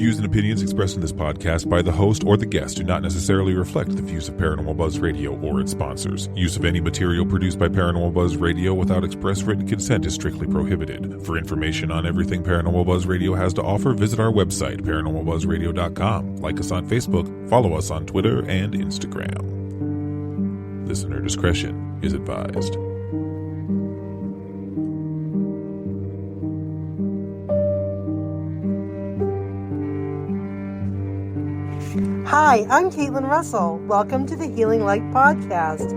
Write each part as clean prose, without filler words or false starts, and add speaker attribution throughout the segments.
Speaker 1: views and opinions expressed in this podcast by the host or the guest do not necessarily reflect the views of Paranormal Buzz Radio or its sponsors. Use of any material produced by Paranormal Buzz Radio without express written consent is strictly prohibited. For information on everything Paranormal Buzz Radio has to offer, visit our website, paranormalbuzzradio.com. Like us on Facebook, follow us on Twitter and Instagram. Listener discretion is advised.
Speaker 2: Hi, I'm Caitlin Russell. Welcome to the Healing Light Podcast.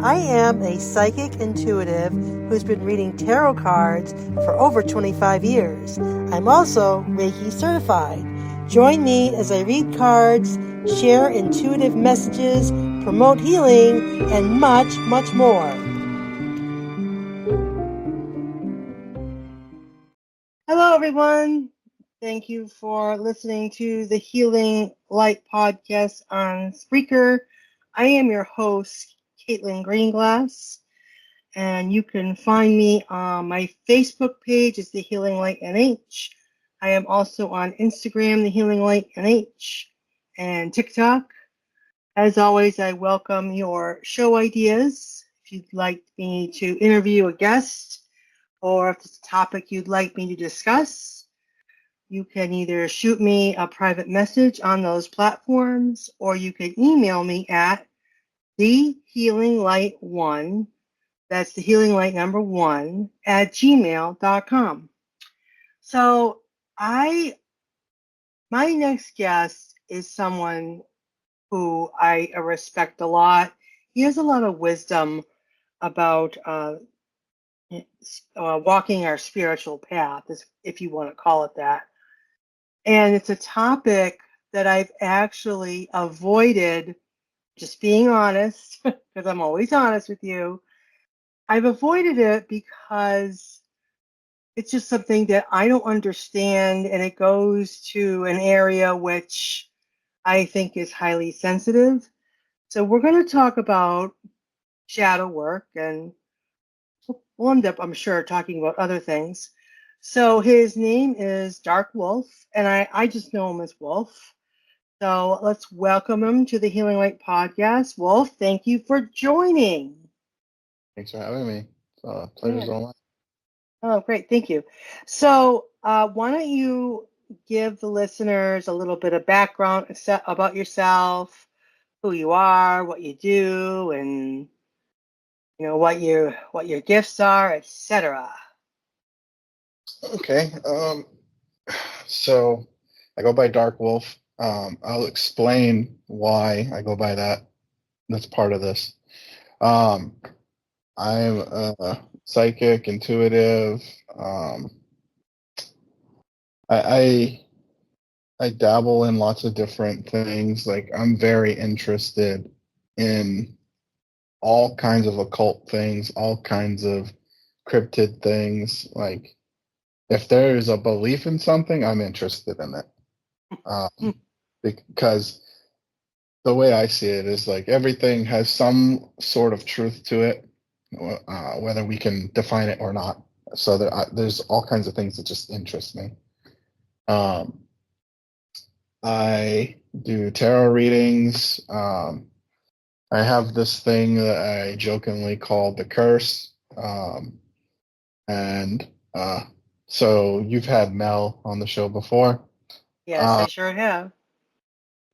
Speaker 2: I am a psychic intuitive who's been reading tarot cards for over 25 years. I'm also Reiki certified. Join me as I read cards, share intuitive messages, promote healing, and much, much more. Hello, everyone. Thank you for listening to the Healing Light Podcast on Spreaker. I am your host, Caitlin Greenglass, and you can find me on my Facebook page. It's the Healing Light NH. I am also on Instagram, the Healing Light NH, and TikTok. As always, I welcome your show ideas. If you'd like me to interview a guest, or if it's a topic you'd like me to discuss, you can either shoot me a private message on those platforms, or you can email me at thehealinglight1, that's the healing light number 1, at gmail.com. So my next guest is someone who I respect a lot. He has a lot of wisdom about walking our spiritual path, if you want to call it that. And it's a topic that I've actually avoided, just being honest, because I'm always honest with you. I've avoided it because it's just something that I don't understand, and it goes to an area which I think is highly sensitive. So we're going to talk about shadow work, and we'll end up, I'm sure, talking about other things. So his name is Dark Wulf, and I just know him as Wolf. So let's welcome him to the Healing Light Podcast. Wolf, thank you for joining.
Speaker 3: Thanks for having me. Pleasure's all mine.
Speaker 2: Oh, great. Thank you. So why don't you give the listeners a little bit of background about yourself, who you are, what you do, and what your gifts are, etc.
Speaker 3: Okay. So I go by Dark Wulf. I'll explain why I go by that. That's part of this. I'm a psychic, intuitive. I dabble in lots of different things. Like, I'm very interested in all kinds of occult things, all kinds of cryptid things. Like, if there is a belief in something, I'm interested in it. Because the way I see it is like everything has some sort of truth to it, whether we can define it or not. So there's all kinds of things that just interest me. I do tarot readings. I have this thing that I jokingly call the curse. So you've had Mel on the show before.
Speaker 2: Yes, I sure have.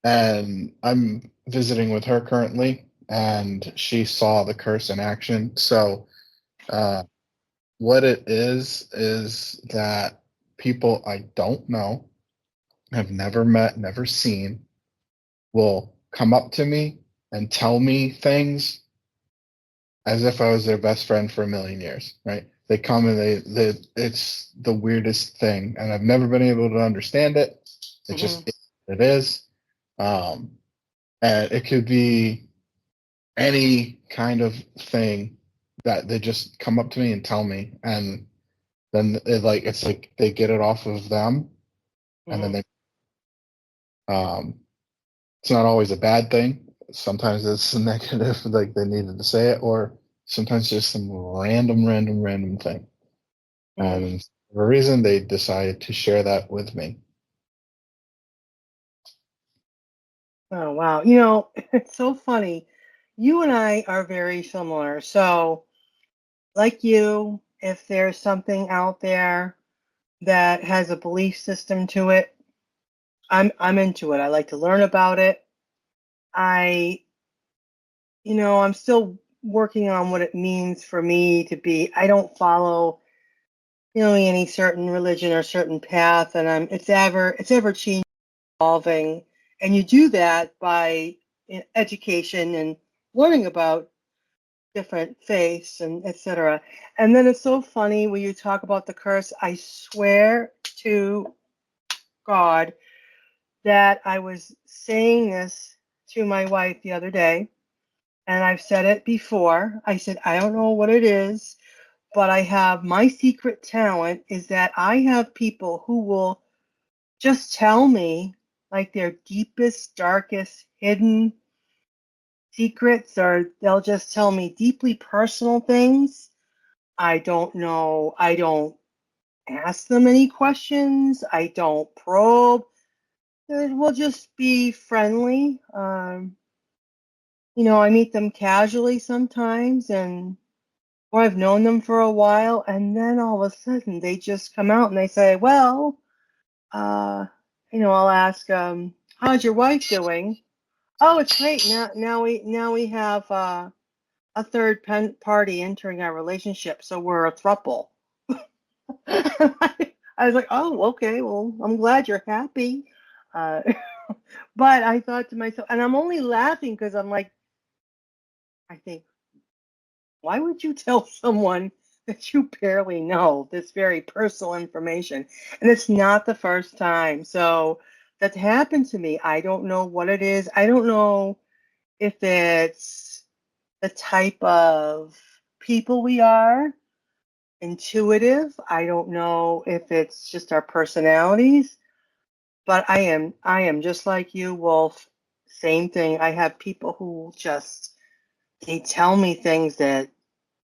Speaker 3: And I'm visiting with her currently, and she saw the curse in action. So what it is that people I don't know, have never met, never seen, will come up to me and tell me things as if I was their best friend for a million years, right? They come and they it's the weirdest thing, and I've never been able to understand it. It just it is. And it could be any kind of thing that they just come up to me and tell me, and then it's like they get it off of them, and then they it's not always a bad thing. Sometimes it's negative, like they needed to say it, or sometimes just some random thing. And for a reason, they decided to share that with me.
Speaker 2: Oh, wow. You know, it's so funny. You and I are very similar. So, like you, if there's something out there that has a belief system to it, I'm into it. I like to learn about it. I, I'm still working on what it means for me to be. I don't follow, any certain religion or certain path, and it's ever changing, evolving, and you do that by education and learning about different faiths and etc. And then it's so funny when you talk about the curse. I swear to God that I was saying this to my wife the other day, and I've said it before. I said, I don't know what it is, but I have my secret talent is that I have people who will just tell me like their deepest, darkest, hidden secrets, or they'll just tell me deeply personal things. I don't know. I don't ask them any questions. I don't probe. We'll just be friendly. I meet them casually sometimes, or I've known them for a while, and then all of a sudden they just come out and they say, "Well, uh, I'll ask, how's your wife doing? Oh, it's great. Now we have a third party entering our relationship, so we're a throuple." I was like, "Oh, okay. Well, I'm glad you're happy." Uh, but I thought to myself, and I'm only laughing because I'm like, I think, why would you tell someone that you barely know this very personal information? And it's not the first time. So that's happened to me. I don't know what it is. I don't know if it's the type of people we are, intuitive. I don't know if it's just our personalities, but I am just like you, Wolf. Same thing. I have people who just they tell me things that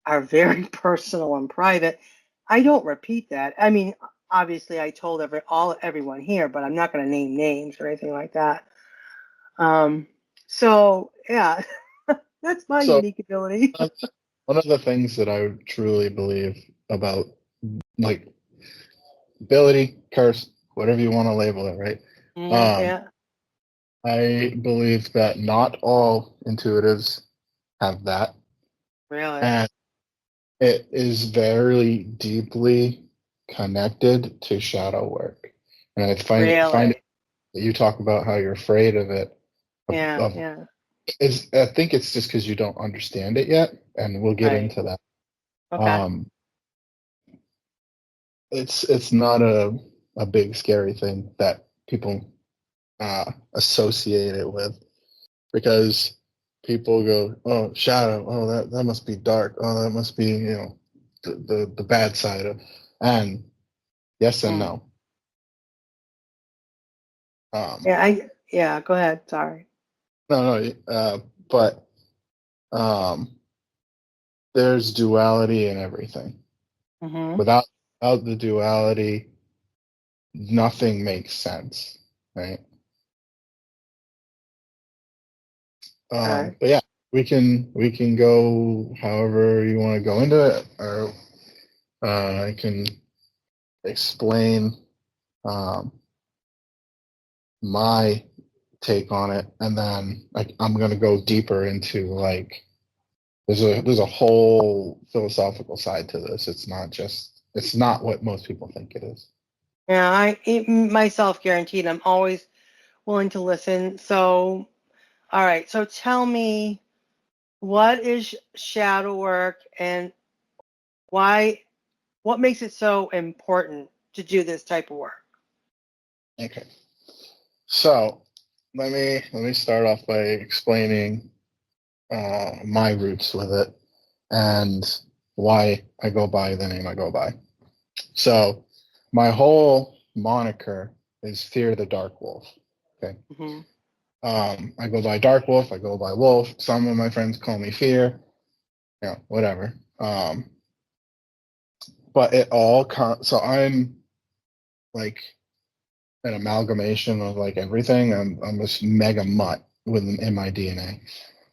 Speaker 2: are very personal and private. I don't repeat that. I mean, obviously, I told everyone here, but I'm not going to name names or anything like that. Um, so yeah, that's my
Speaker 3: So
Speaker 2: unique ability.
Speaker 3: one of the things that I truly believe about, like, ability, curse, whatever you want to label it, right? Um,
Speaker 2: Yeah,
Speaker 3: I believe that not all intuitives have that,
Speaker 2: really,
Speaker 3: and it is very deeply connected to shadow work. And I find it
Speaker 2: really.
Speaker 3: that you talk about how you're afraid of it.
Speaker 2: Yeah,
Speaker 3: Of
Speaker 2: yeah.
Speaker 3: is I think it's just because you don't understand it yet, and we'll get
Speaker 2: Right.
Speaker 3: into that.
Speaker 2: Okay.
Speaker 3: Um, it's not a big scary thing that people associate it with, because people go, oh, shadow, oh, that must be dark, oh, that must be, the bad side of, and yes and
Speaker 2: Mm.
Speaker 3: no. um
Speaker 2: Yeah. Go ahead. Sorry.
Speaker 3: no, but um there's duality in everything.
Speaker 2: Mm-hmm.
Speaker 3: Without the duality, nothing makes sense, right?
Speaker 2: Okay.
Speaker 3: But yeah, we can go however you want to go into it, or I can explain um, my take on it, and then I'm gonna go deeper into, like, there's a whole philosophical side to this. It's not what most people think it is.
Speaker 2: Yeah. Myself guaranteed. I'm always willing to listen. So, all right. So tell me, what is shadow work, and why? What makes it so important to do this type of work?
Speaker 3: Okay, so let me start off by explaining my roots with it and why I go by the name I go by. So my whole moniker is Fear the Dark Wolf. Okay.
Speaker 2: Mm-hmm.
Speaker 3: I go by Dark Wolf. I go by Wolf. Some of my friends call me Fear. Whatever. But it all comes. So I'm like an amalgamation of like everything. I'm this mega mutt in my DNA.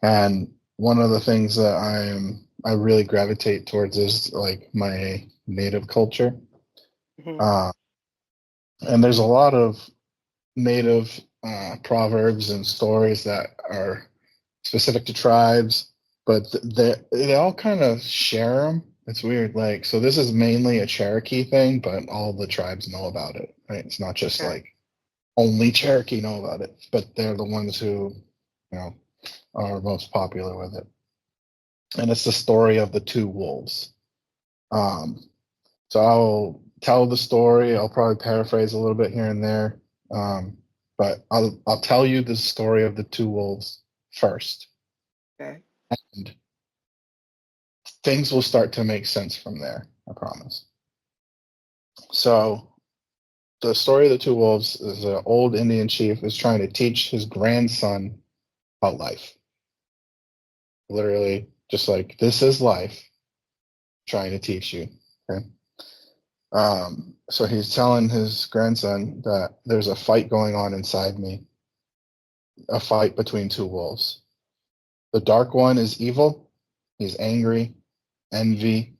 Speaker 3: And one of the things that I really gravitate towards is like my native culture.
Speaker 2: Mm-hmm.
Speaker 3: And there's a lot of native proverbs and stories that are specific to tribes, but they all kind of share them. It's weird. Like, so this is mainly a Cherokee thing, but all the tribes know about it, right? It's not just
Speaker 2: Okay.
Speaker 3: like only Cherokee know about it, but they're the ones who, you know, are most popular with it. And it's the story of the two wolves. Um, so I'll tell the story. I'll probably paraphrase a little bit here and there, but I'll tell you the story of the two wolves first,
Speaker 2: Okay.
Speaker 3: and things will start to make sense from there. I promise. So the story of the two wolves is an old Indian chief is trying to teach his grandson about life. Literally, just like this is life, trying to teach you. Okay. So he's telling his grandson that there's a fight going on inside me, a fight between two wolves. The dark one is evil. He's angry, envy,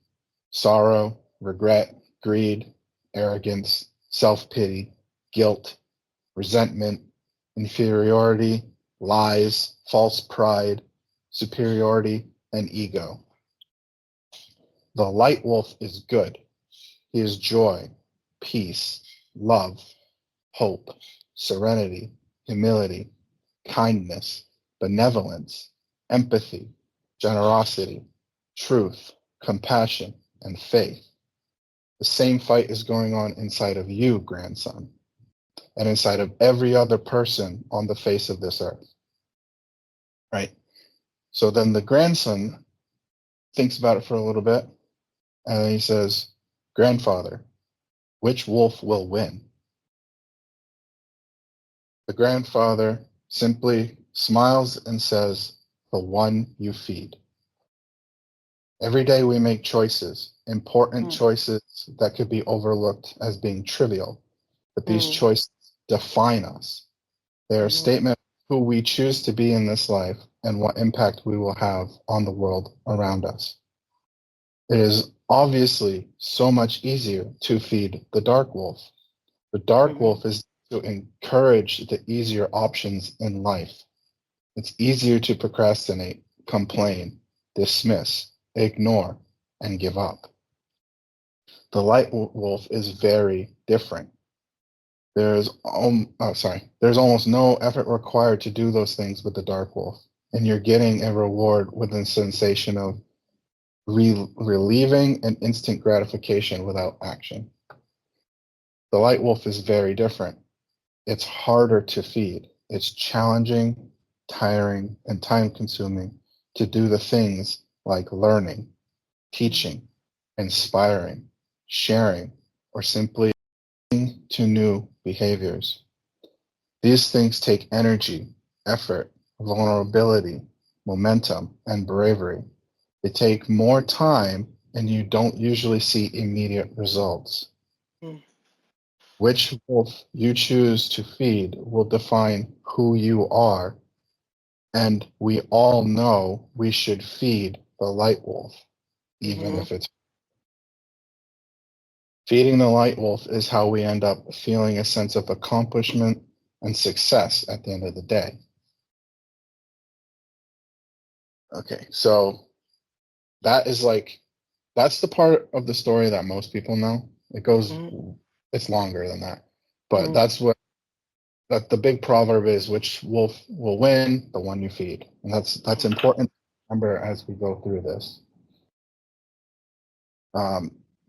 Speaker 3: sorrow, regret, greed, arrogance, self-pity, guilt, resentment, inferiority, lies, false pride, superiority, and ego. The light wolf is good. He is joy, peace, love, hope, serenity, humility, kindness, benevolence, empathy, generosity, truth, compassion, and faith. The same fight is going on inside of you, grandson, and inside of every other person on the face of this earth. Right? So then the grandson thinks about it for a little bit, and he says, Grandfather, which wolf will win? The grandfather simply smiles and says, the one you feed. Every day we make choices, important choices that could be overlooked as being trivial, but these choices define us. They are a statement of who we choose to be in this life and what impact we will have on the world around us. It is obviously so much easier to feed the dark wolf. The dark wolf is to encourage the easier options in life. It's easier to procrastinate, complain, dismiss, ignore, and give up. The light wolf is very different. There's almost no effort required to do those things with the dark wolf, and you're getting a reward with the sensation of relieving and instant gratification without action. The light wolf is very different. It's harder to feed. It's challenging, tiring, and time-consuming to do the things like learning, teaching, inspiring, sharing, or simply to new behaviors. These things take energy, effort, vulnerability, momentum, and bravery. They take more time, and you don't usually see immediate results. Which wolf you choose to feed will define who you are, and we all know we should feed the light wolf, even if it's feeding the light wolf is how we end up feeling a sense of accomplishment and success at the end of the day. Okay, so that's the part of the story that most people know. It's longer than that, but that's the big proverb is, which wolf will win? The one you feed. And that's important to remember as we go through this.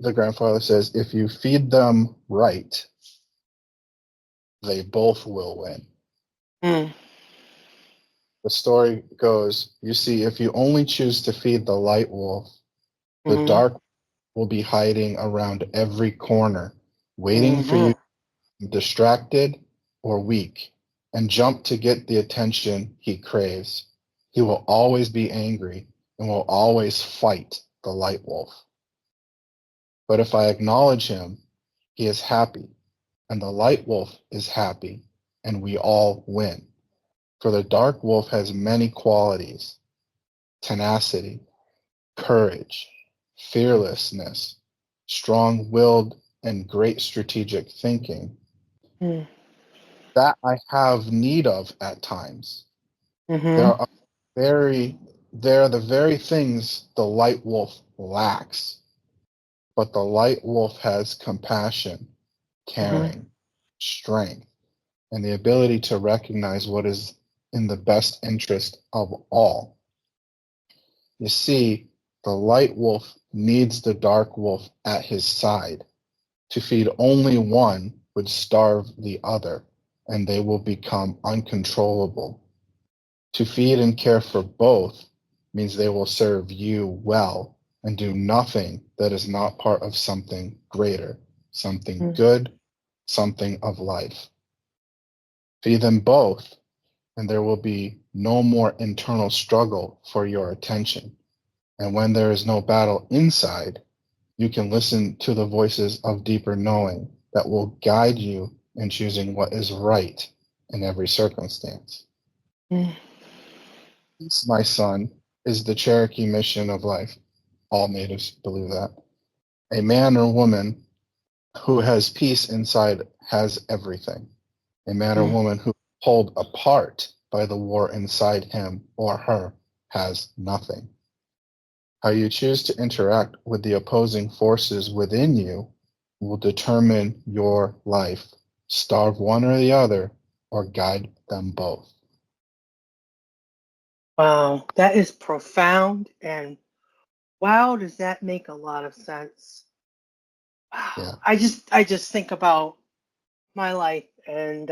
Speaker 3: The grandfather says, if you feed them right, they both will win. The story goes, you see, if you only choose to feed the light wolf, the dark will be hiding around every corner, waiting for you to be distracted or weak, and jump to get the attention he craves. He will always be angry and will always fight the light wolf. But if I acknowledge him, he is happy and the light wolf is happy, and we all win. For the dark wolf has many qualities: tenacity, courage, fearlessness, strong-willed, and great strategic thinking
Speaker 2: Mm.
Speaker 3: that I have need of at times. There
Speaker 2: Mm-hmm.
Speaker 3: are they're the very things the light wolf lacks, but the light wolf has compassion,
Speaker 2: Mm-hmm.
Speaker 3: caring, strength, and the ability to recognize what is in the best interest of all. You see, the light wolf needs the dark wolf at his side. To feed only one would starve the other, and they will become uncontrollable. To feed and care for both means they will serve you well and do nothing that is not part of something greater, something good, something of life. Feed them both, and there will be no more internal struggle for your attention. And when there is no battle inside, you can listen to the voices of deeper knowing that will guide you in choosing what is right in every circumstance.
Speaker 2: Mm.
Speaker 3: Peace, my son, is the Cherokee mission of life. All natives believe that. A man or woman who has peace inside has everything. A man or
Speaker 2: Mm.
Speaker 3: woman who is pulled apart by the war inside him or her has nothing. How you choose to interact with the opposing forces within you will determine your life. Starve one or the other, or guide them both.
Speaker 2: Wow, that is profound, and wow, does that make a lot of sense?
Speaker 3: Yeah.
Speaker 2: Wow, I just think about my life and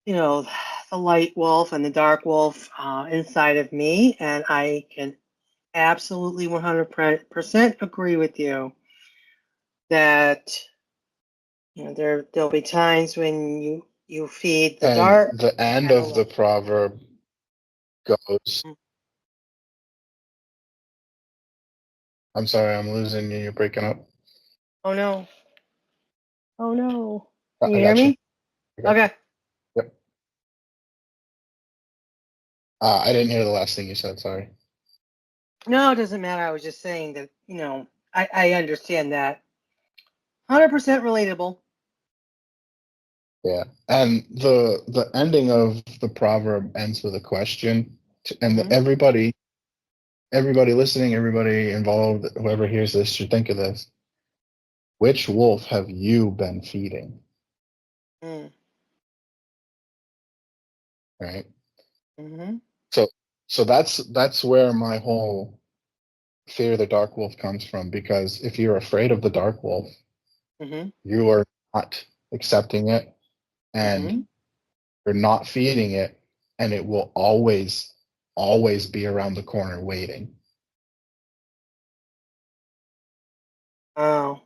Speaker 2: you know, the light wolf and the dark wolf inside of me, and I can absolutely 100% agree with you that there'll be times when you feed the
Speaker 3: And
Speaker 2: dark
Speaker 3: the end
Speaker 2: and the
Speaker 3: of the
Speaker 2: light.
Speaker 3: proverb goes,
Speaker 2: Mm.
Speaker 3: I'm sorry, I'm losing you. You're breaking up.
Speaker 2: Oh no! Oh no! Can you
Speaker 3: I
Speaker 2: hear
Speaker 3: got you.
Speaker 2: me?
Speaker 3: I got you.
Speaker 2: Okay.
Speaker 3: Yep. I didn't hear the last thing you said. Sorry.
Speaker 2: No, it doesn't matter. I was just saying that I understand that 100% relatable.
Speaker 3: Yeah. And the ending of the proverb ends with a question, and
Speaker 2: Hmm.
Speaker 3: everybody listening, everybody involved, whoever hears this should think of this. Which wolf have you been feeding?
Speaker 2: Mm.
Speaker 3: Right.
Speaker 2: Hmm.
Speaker 3: So so that's where my whole fear of the dark wolf comes from, because if you're afraid of the dark wolf,
Speaker 2: Hmm.
Speaker 3: you are not accepting it, and
Speaker 2: Hmm.
Speaker 3: you're not feeding it, and it will always be around the corner waiting.
Speaker 2: Oh,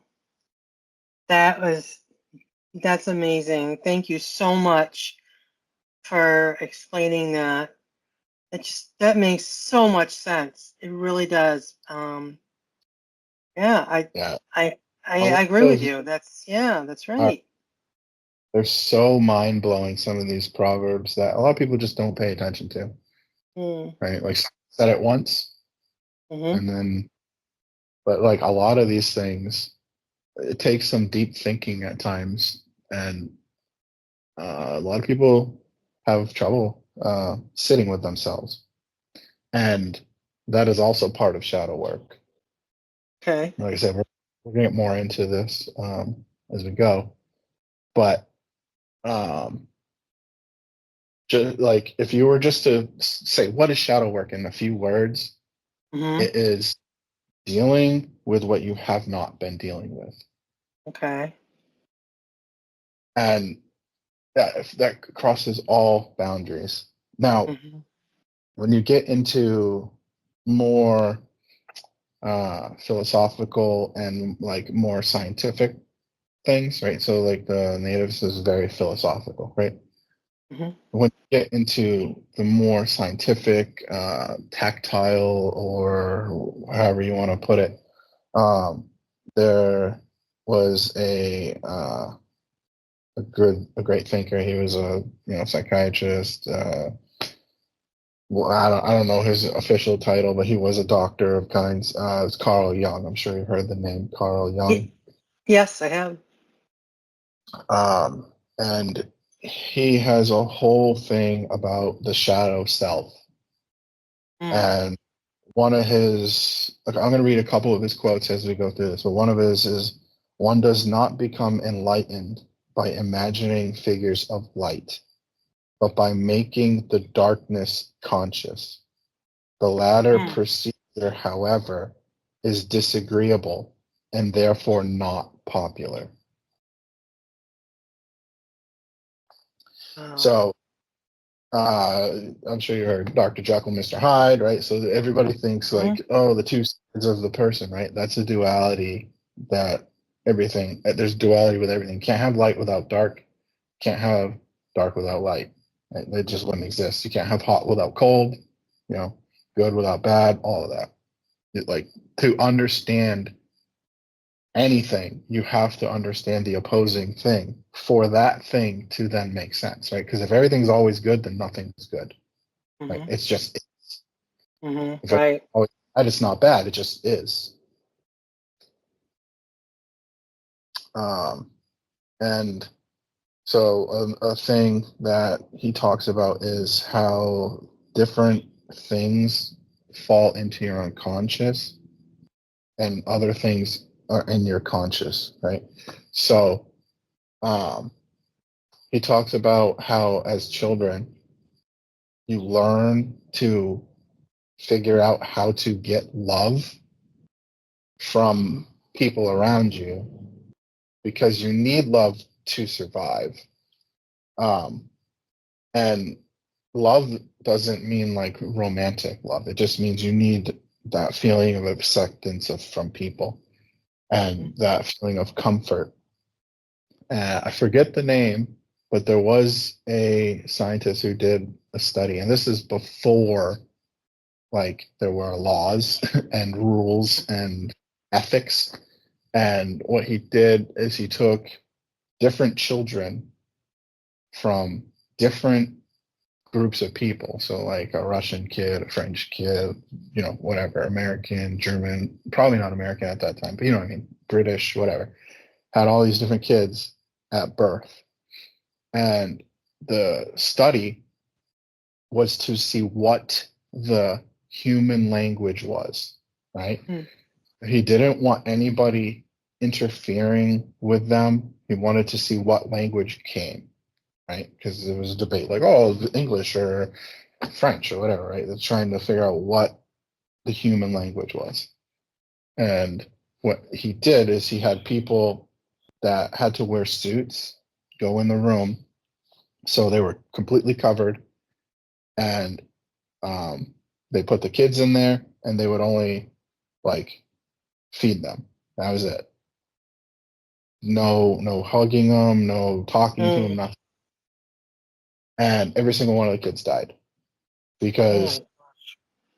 Speaker 2: that was that's amazing. Thank you so much for explaining that. That makes so much sense. It really does. Yeah,
Speaker 3: Yeah.
Speaker 2: I
Speaker 3: A
Speaker 2: I
Speaker 3: lot
Speaker 2: agree with
Speaker 3: of
Speaker 2: you. That's
Speaker 3: are
Speaker 2: right.
Speaker 3: they're so mind blowing, some of these proverbs, that a lot of people just don't pay attention to.
Speaker 2: Mm.
Speaker 3: Right. Like, said it once,
Speaker 2: Hmm.
Speaker 3: and then, but like a lot of these things, it takes some deep thinking at times, and a lot of people have trouble sitting with themselves, and that is also part of shadow work.
Speaker 2: Okay.
Speaker 3: Like I said, we're going to get more into this as we go, but um, just like, if you were just to say what is shadow work in a few words,
Speaker 2: Hmm.
Speaker 3: it is dealing with what you have not been dealing with,
Speaker 2: Okay.
Speaker 3: and that crosses all boundaries. Now,
Speaker 2: Hmm.
Speaker 3: when you get into more philosophical and like more scientific things, right? So like the natives is very philosophical, right?
Speaker 2: Hmm.
Speaker 3: When you get into the more scientific, tactile, or however you want to put it, um, there was a great thinker. He was a psychiatrist. Well, I don't know his official title, but he was a doctor of kinds. It's Carl Jung. I'm sure you've heard the name Carl Jung.
Speaker 2: Yes, I have.
Speaker 3: And he has a whole thing about the shadow self. And one of his, I'm going to read a couple of his quotes as we go through this, but one of his is, "One does not become enlightened by imagining figures of light, but by making the darkness conscious. The latter procedure, however, is disagreeable and therefore not popular." So I'm sure you heard Dr. Jekyll, Mr. Hyde, right? So everybody thinks like, oh, the two sides of the person, right? That's a duality that there's duality with everything. Can't have light without dark. Can't have dark without light. Right? It just wouldn't exist. You can't have hot without cold, good without bad, all of that. To understand anything, you have to understand the opposing thing for that thing to then make sense, right? Because if everything's always good, then nothing is good. Right? It's just
Speaker 2: right.
Speaker 3: It's not bad. It just is. And so a thing that he talks about is how different things fall into your unconscious and other things are in your conscious, right? So he talks about how as children you learn to figure out how to get love from people around you because you need love to survive. And love doesn't mean like romantic love. It just means you need that feeling of acceptance from people and that feeling of comfort. I forget the name, but there was a scientist who did a study, and this is before like there were laws and rules and ethics. And what he did is he took different children from different groups of people. So like a Russian kid, a French kid, whatever, American, German, probably not American at that time, but you know what I mean, British, whatever. Had all these different kids at birth. And the study was to see what the human language was, right? He didn't want anybody interfering with them. He wanted to see what language came, right? Because there was a debate like, oh, English or French or whatever, right? They're trying to figure out what the human language was. And what he did is he had people that had to wear suits go in the room. So they were completely covered. And they put the kids in there and they would only like feed them. That was it. No hugging them, no talking to them, nothing. And every single one of the kids died because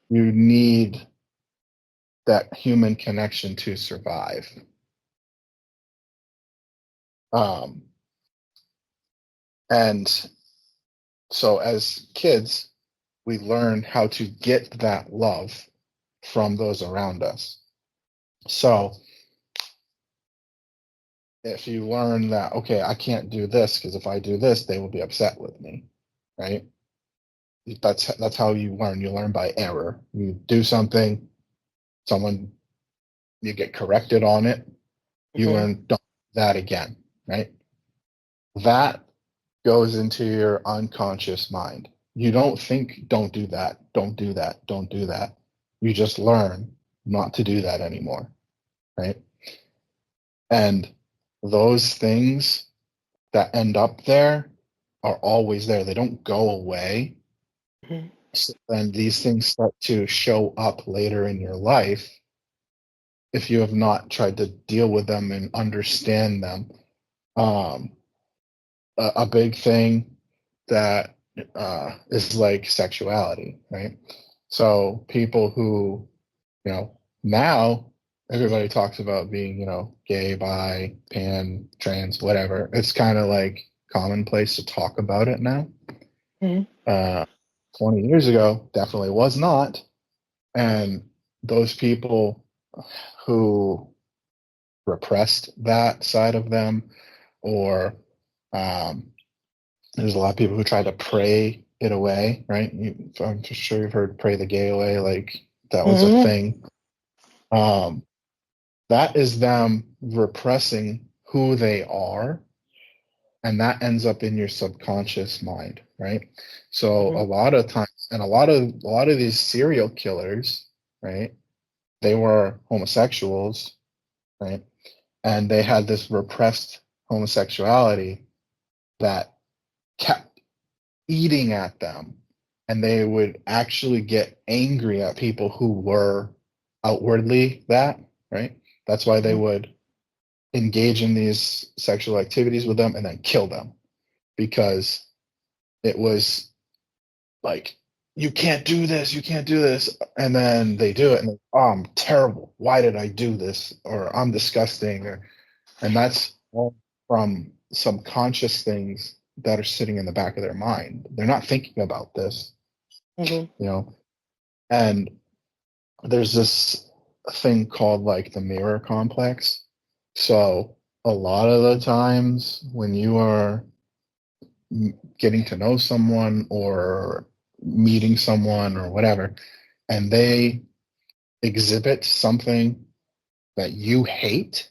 Speaker 3: you need that human connection to survive. And so as kids, we learn how to get that love from those around us. So if you learn that, okay, I can't do this because if I do this, they will be upset with me, right? That's how you learn. You learn by error. You do something, you get corrected on it, you learn don't do that again, right? That goes into your unconscious mind. You don't think, don't do that, don't do that, don't do that. You just learn not to do that anymore, right? And those things that end up there are always there. They don't go away. So then these things start to show up later in your life if you have not tried to deal with them and understand them. A big thing that is like sexuality, right? So people who, now everybody talks about being, gay, bi, pan, trans, whatever. It's kind of like commonplace to talk about it now.
Speaker 2: Mhm.
Speaker 3: 20 years ago, definitely was not. And those people who repressed that side of them, or um, there's a lot of people who try to pray it away, right? I'm sure you've heard "pray the gay away," like that was a
Speaker 2: Mhm.
Speaker 3: thing. That is them repressing who they are, and that ends up in your subconscious mind, right? So
Speaker 2: Mhm.
Speaker 3: a lot of times, and a lot of these serial killers, right? They were homosexuals, right? And they had this repressed homosexuality that kept eating at them, and they would actually get angry at people who were outwardly that, right? That's why they
Speaker 2: Mhm.
Speaker 3: would engage in these sexual activities with them and then kill them, because it was like, you can't do this, and then they do it and oh, I'm terrible, why did I do this, or I'm disgusting, and that's all from subconscious things that are sitting in the back of their mind. They're not thinking about this,
Speaker 2: Mhm.
Speaker 3: you know. And there's this thing called like the mirror complex. So a lot of the times when you are getting to know someone or meeting someone or whatever, and they exhibit something that you hate,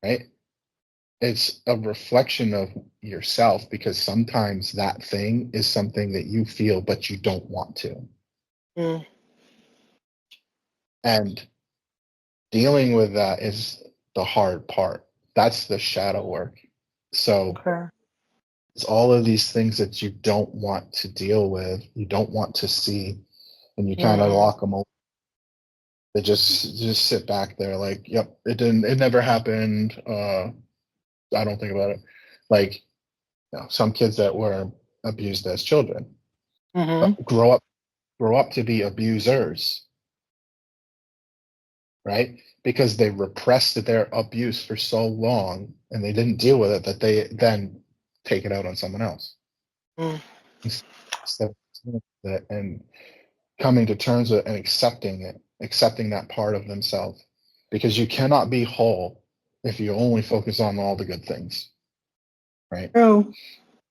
Speaker 3: right? It's a reflection of yourself, because sometimes that thing is something that you feel but you don't want to.
Speaker 2: Mhm.
Speaker 3: And dealing with that is the hard part. That's the shadow work. So
Speaker 2: Okay.
Speaker 3: it's all of these things that you don't want to deal with, you don't want to see, and you kind of
Speaker 2: Mhm.
Speaker 3: lock them over. They just sit back there like, yep, it never happened. I don't think about it. Like, some kids that were abused as children
Speaker 2: Mhm.
Speaker 3: grow up to be abusers, right? Because they repressed their abuse for so long and they didn't deal with it, that they then take it out on someone else
Speaker 2: Mhm.
Speaker 3: instead of dealing with it and coming to terms with it and accepting it, accepting that part of themselves. Because you cannot be whole if you only focus on all the good things, right?
Speaker 2: Oh.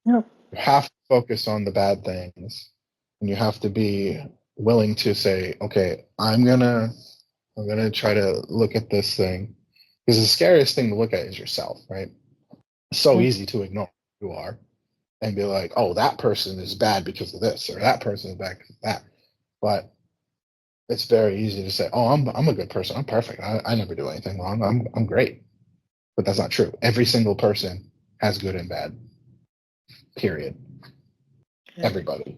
Speaker 2: Yep.
Speaker 3: You have to focus on the bad things, and you have to be willing to say, okay, I'm gonna try to look at this thing, because the scariest thing to look at is yourself, right? It's so
Speaker 2: Mhm.
Speaker 3: easy to ignore who you are and be like, oh, that person is bad because of this, or that person is bad because of that. But it's very easy to say, oh, I'm a good person, I'm perfect, I never do anything wrong, I'm great. But that's not true. Every single person has good and bad. Period.
Speaker 2: Okay.
Speaker 3: Everybody,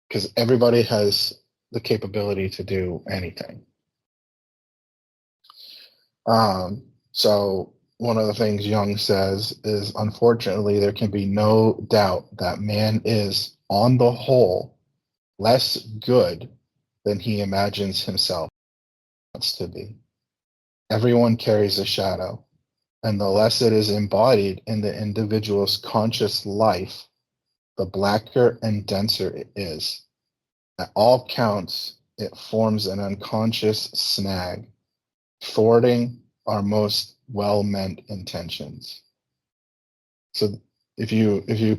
Speaker 3: because everybody has the capability to do anything. So one of the things Jung says is, unfortunately, there can be no doubt that man is, on the whole, less good than he imagines himself wants to be. Everyone carries a shadow, and the less it is embodied in the individual's conscious life, the blacker and denser it is. At all counts, it forms an unconscious snag, thwarting our most well-meant intentions. So if you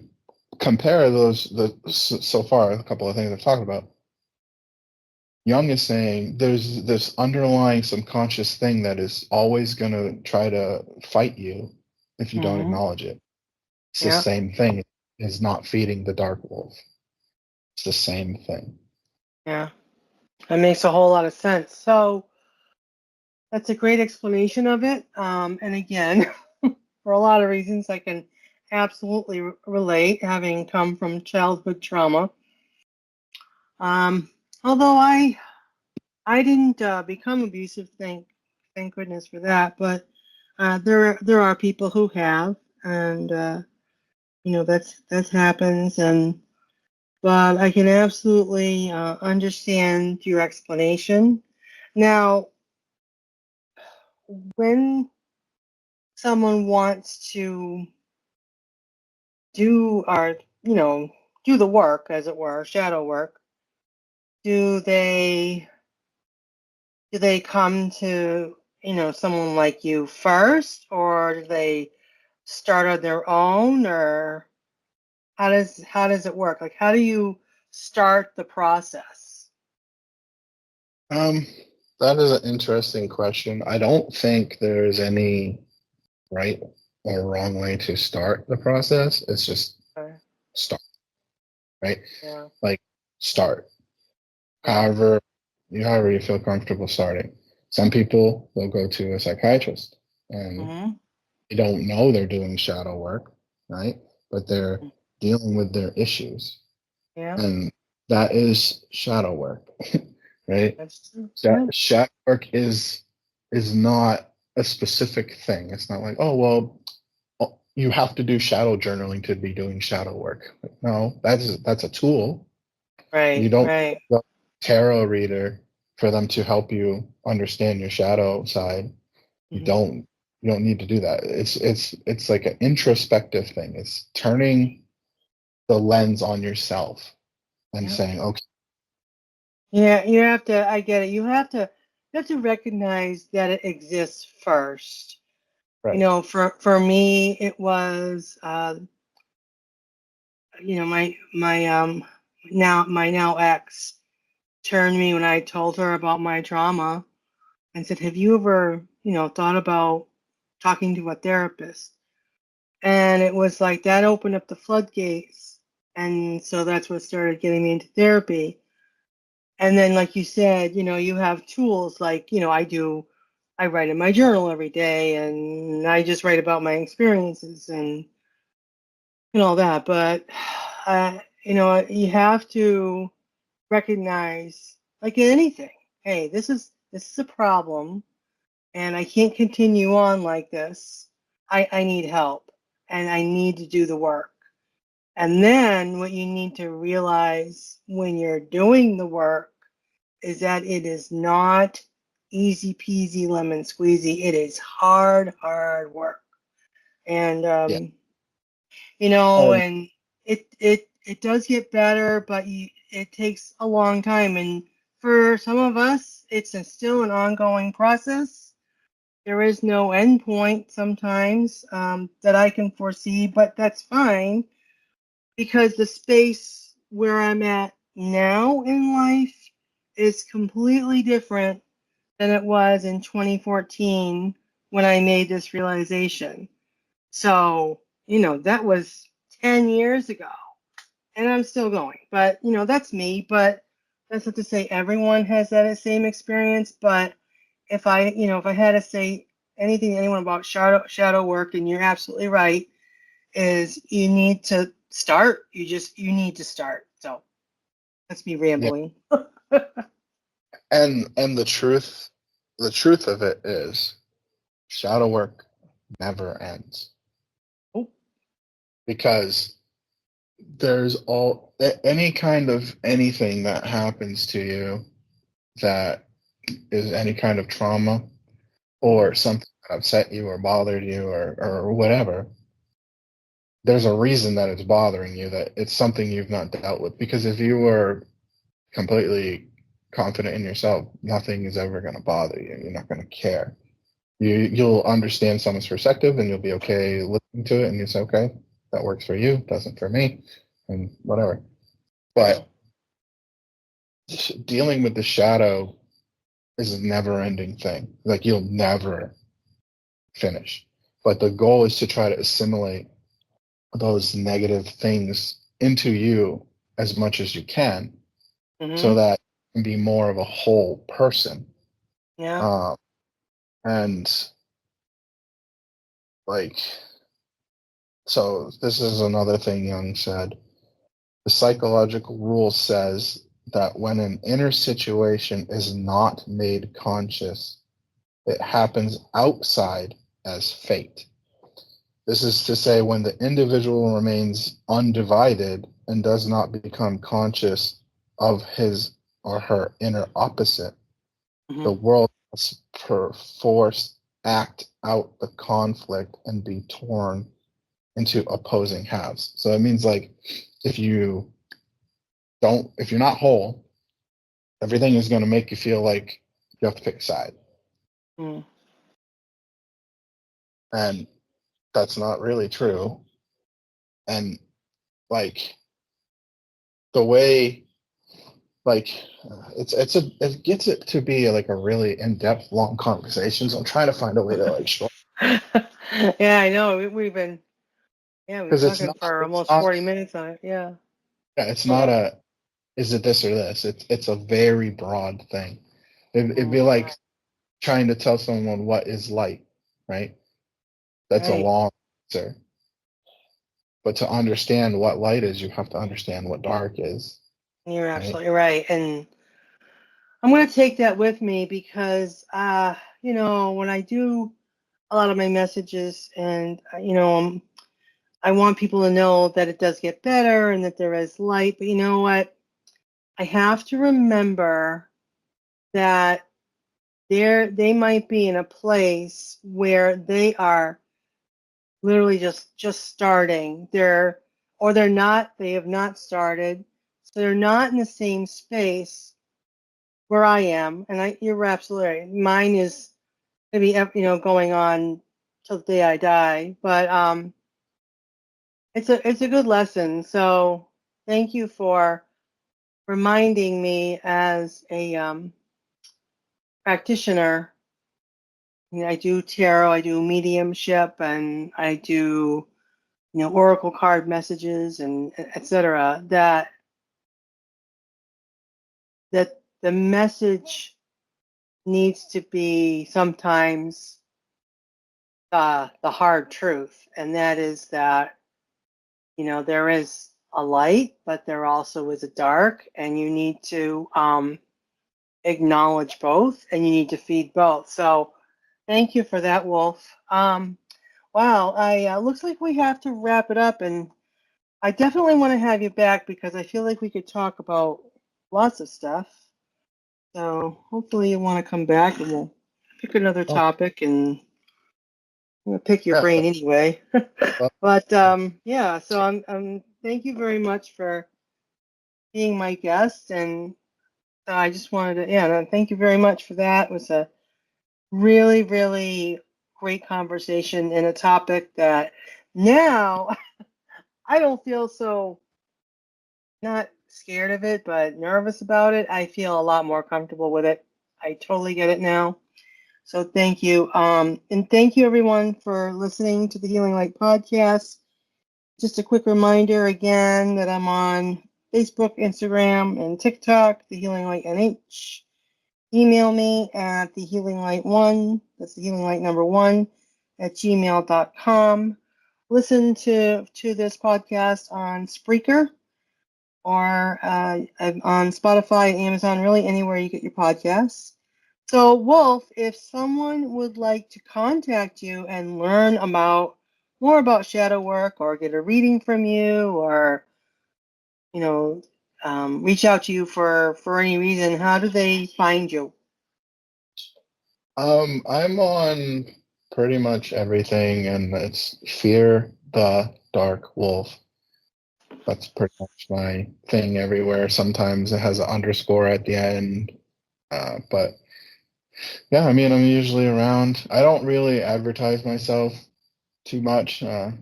Speaker 3: compare so far a couple of things I've talked about, Jung is saying there's this underlying subconscious thing that is always going to try to fight you if you don't
Speaker 2: Mhm.
Speaker 3: acknowledge it. It's the
Speaker 2: Yeah.
Speaker 3: same thing as not feeding the dark wolf. It's the same thing.
Speaker 2: Yeah. That makes a whole lot of sense. So that's a great explanation of it. And again, for a lot of reasons, I can absolutely relate, having come from childhood trauma. Um, although I didn't become abusive, thank goodness for that. But there are people who have, and that's happens. And but I can absolutely understand your explanation. Now, when someone wants to do our, do the work, as it were, shadow work, do they come to, someone like you first, or do they start on their own, or how does it work? Like, how do you start the process?
Speaker 3: That is an interesting question. I don't think there's any right or wrong way to start the process. It's just
Speaker 2: Okay.
Speaker 3: start, right?
Speaker 2: Yeah.
Speaker 3: Like start.
Speaker 2: Yeah.
Speaker 3: However you feel comfortable starting. Some people will go to a psychiatrist and
Speaker 2: Mm-hmm.
Speaker 3: they don't know they're doing shadow work, right? But they're dealing with their issues.
Speaker 2: Yeah.
Speaker 3: And that is shadow work, right?
Speaker 2: That's true. Yeah.
Speaker 3: Shadow work is not a specific thing. It's not like, oh well, you have to do shadow journaling to be doing shadow work. No, that's a tool. You
Speaker 2: Right.
Speaker 3: don't
Speaker 2: Right.
Speaker 3: go to a tarot reader for them to help you understand your shadow side. You
Speaker 2: Mm-hmm.
Speaker 3: don't you don't need to do that. It's like an introspective thing. It's turning the lens on yourself and
Speaker 2: Yeah.
Speaker 3: saying, okay,
Speaker 2: Yeah. You have to. I get it. You have to recognize that it exists first.
Speaker 3: right,
Speaker 2: For me, it was, my now ex turned me when I told her about my trauma and said, "Have you ever, thought about talking to a therapist?" And it was like that opened up the floodgates, and so that's what started getting me into therapy. And then, like you said, you have tools like, I write in my journal every day, and I just write about my experiences and all that. But you have to recognize, like in anything, hey, this is a problem, and I can't continue on like this. I need help, and I need to do the work. And then what you need to realize when you're doing the work is that it is not easy peasy lemon squeezy. It is hard, hard work. And
Speaker 3: yeah.
Speaker 2: and it does get better, but it takes a long time. And for some of us, it's still an ongoing process. There is no end point sometimes, that I can foresee, but that's fine because the space where I'm at now in life is completely different than it was in 2014 when I made this realization. So, that was 10 years ago, and I'm still going. But, that's me. But that's not to say everyone has that same experience. But if I had to say anything to anyone about shadow work, and you're absolutely right, is you need to start. You need to start. So that's me
Speaker 3: Yeah.
Speaker 2: rambling.
Speaker 3: And the truth of it is shadow work never ends
Speaker 2: Oh,
Speaker 3: because there's any kind of anything that happens to you that is any kind of trauma or something that upset you or bothered you or whatever. There's a reason that it's bothering you, that it's something you've not dealt with. Because if you were completely confident in yourself, nothing is ever going to bother you. You're not going to care. You'll understand someone's perspective and you'll be okay listening to it, and you say, okay, that works for you, doesn't for me, and whatever. But dealing with the shadow is a never ending thing. Like, you'll never finish. But the goal is to try to assimilate those negative things into you as much as you can, so
Speaker 2: mm-hmm.
Speaker 3: that you can be more of a whole person.
Speaker 2: Yeah.
Speaker 3: And like, so this is another thing Jung said. The psychological rule says that when an inner situation is not made conscious, it happens outside as fate. This is to say, when the individual remains undivided and does not become conscious of his or her inner opposite, the
Speaker 2: Mm-hmm.
Speaker 3: world must perforce act out the conflict and be torn into opposing halves. So it means like if you're not whole, everything is going to make you feel like you have to pick a side.
Speaker 2: Mm.
Speaker 3: And that's not really true. And like the way, like it gets it to be like a really in-depth, long conversation. So I'm trying to find a way to like short.
Speaker 2: Yeah, I know. We've been
Speaker 3: Because
Speaker 2: talking for almost 40 minutes on it. Yeah.
Speaker 3: Yeah, it's not is it this or this? It's a very broad thing. It'd be like trying to tell someone what is light, right? That's a
Speaker 2: Right.
Speaker 3: long answer. But to understand what light is, you have to understand what dark is.
Speaker 2: You're
Speaker 3: Right?
Speaker 2: absolutely right. And I'm going to take that with me because, when I do a lot of my messages and, I want people to know that it does get better and that there is light. But you know what? I have to remember that they might be in a place where they are literally just starting. They're not, they have not started. So they're not in the same space where I am. And you're absolutely right. Mine is maybe, going on till the day I die. But it's a good lesson. So thank you for reminding me as a practitioner. I do tarot, I do mediumship, and I do oracle card messages and etc. That the message needs to be sometimes the hard truth, and that is that there is a light, but there also is a dark, and you need to acknowledge both, and you need to feed both. So, thank you for that, Wolf. Wow, I looks like we have to wrap it up, and I definitely want to have you back because I feel like we could talk about lots of stuff. So hopefully you want to come back and we'll pick another
Speaker 3: Oh,
Speaker 2: topic and I'm gonna pick your
Speaker 3: yeah.
Speaker 2: brain anyway.
Speaker 3: Well,
Speaker 2: But yeah, so I'm thank you very much for being my guest, and I just wanted to no, thank you very much for that. It was a really, really great conversation and a topic that now I don't feel so not scared of it, but nervous about it. I feel a lot more comfortable with it. I totally get it now. So thank you. And thank you everyone for listening to the Healing Light podcast. Just a quick reminder again that I'm on Facebook, Instagram, and TikTok, the Healing Light NH. Email me at the Healing Light 1, that's the Healing Light number 1, at gmail.com. Listen to this podcast on Spreaker or on Spotify, Amazon, really anywhere you get your podcasts. So, Wolf, if someone would like to contact you and learn more about shadow work or get a reading from you or, reach out to you for any reason, how do they find you?
Speaker 3: I'm on pretty much everything, and it's Fear the Dark Wolf. That's pretty much my thing everywhere. Sometimes it has an underscore at the end. But yeah, I mean, I'm usually around. I don't really advertise myself too much. I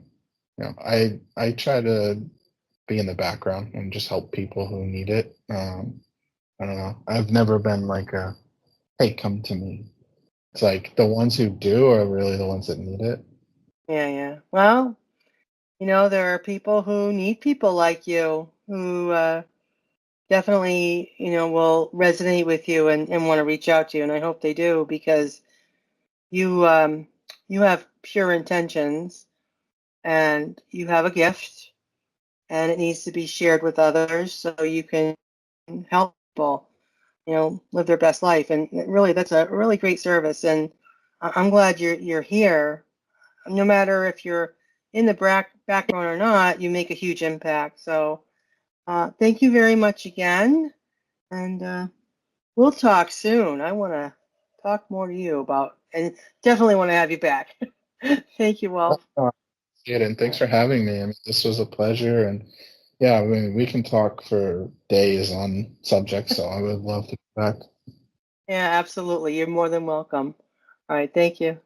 Speaker 3: try to be in the background and just help people who need it. I don't know. I've never been like hey, come to me. It's like the ones who do are really the ones that need it.
Speaker 2: Yeah. Well, there are people who need people like you who definitely, will resonate with you and want to reach out to you. And I hope they do because you have pure intentions and you have a gift and it needs to be shared with others so you can help people, live their best life. And really, that's a really great service. And I'm glad you're here. No matter if you're in the background or not, you make a huge impact. So thank you very much again. And we'll talk soon. I want to talk more to you about and definitely want to have you back. Thank you, Wolf.
Speaker 3: And thanks for having me. I mean, this was a pleasure, and yeah, I mean, we can talk for days on subjects, so I would love to be back.
Speaker 2: Yeah, absolutely. You're more than welcome. All right. Thank you.